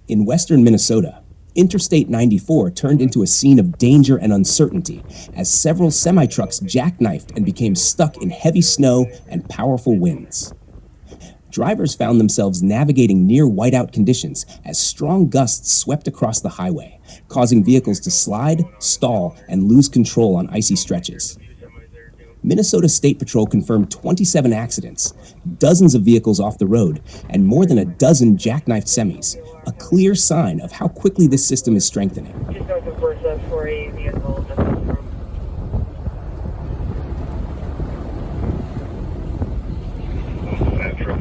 In western Minnesota, Interstate 94 turned into a scene of danger and uncertainty as several semi-trucks jackknifed and became stuck in heavy snow and powerful winds. Drivers found themselves navigating near whiteout conditions as strong gusts swept across the highway, causing vehicles to slide, stall, and lose control on icy stretches. Minnesota State Patrol confirmed 27 accidents, dozens of vehicles off the road, and more than a dozen jackknifed semis, a clear sign of how quickly this system is strengthening. Just north of Worsen for a vehicle snowstorm.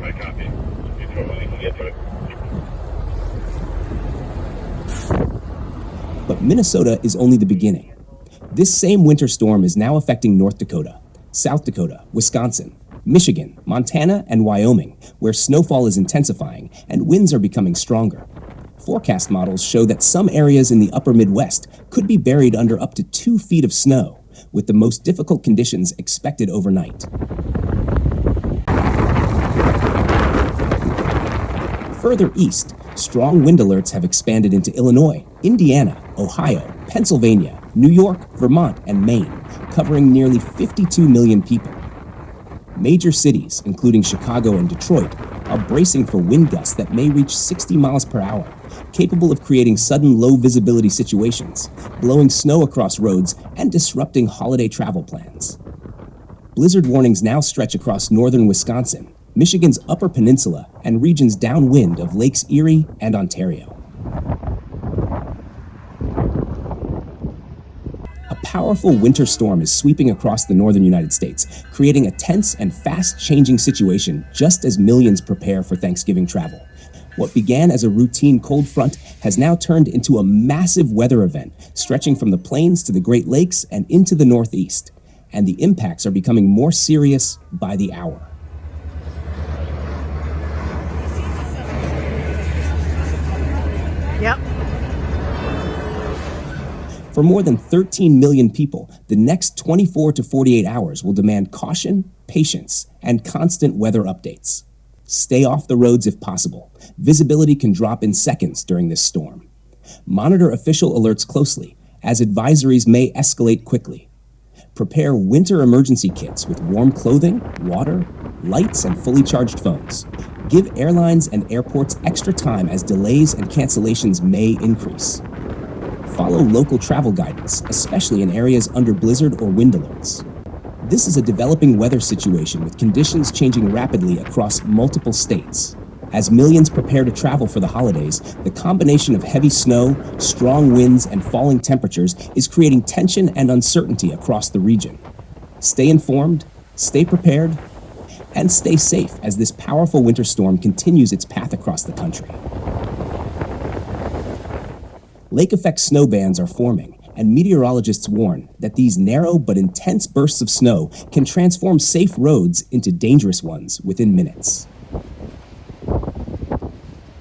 I copy. You can get to it. But Minnesota is only the beginning. This same winter storm is now affecting North Dakota, South Dakota, Wisconsin, Michigan, Montana, and Wyoming, where snowfall is intensifying and winds are becoming stronger. Forecast models show that some areas in the upper Midwest could be buried under up to 2 feet of snow, with the most difficult conditions expected overnight. Further east, strong wind alerts have expanded into Illinois, Indiana, Ohio, Pennsylvania, New York, Vermont, and Maine, covering nearly 52 million people. Major cities, including Chicago and Detroit, are bracing for wind gusts that may reach 60 miles per hour, capable of creating sudden low-visibility situations, blowing snow across roads, and disrupting holiday travel plans. Blizzard warnings now stretch across northern Wisconsin, Michigan's Upper Peninsula, and regions downwind of Lakes Erie and Ontario. A powerful winter storm is sweeping across the northern United States, creating a tense and fast-changing situation just as millions prepare for Thanksgiving travel. What began as a routine cold front has now turned into a massive weather event, stretching from the plains to the Great Lakes and into the Northeast. And the impacts are becoming more serious by the hour. Yep. For more than 13 million people, the next 24 to 48 hours will demand caution, patience, and constant weather updates. Stay off the roads if possible. Visibility can drop in seconds during this storm. Monitor official alerts closely, as advisories may escalate quickly. Prepare winter emergency kits with warm clothing, water, lights, and fully charged phones. Give airlines and airports extra time as delays and cancellations may increase. Follow local travel guidance, especially in areas under blizzard or wind alerts. This is a developing weather situation with conditions changing rapidly across multiple states. As millions prepare to travel for the holidays, the combination of heavy snow, strong winds, and falling temperatures is creating tension and uncertainty across the region. Stay informed, stay prepared, and stay safe as this powerful winter storm continues its path across the country. Lake-effect snow bands are forming, and meteorologists warn that these narrow but intense bursts of snow can transform safe roads into dangerous ones within minutes.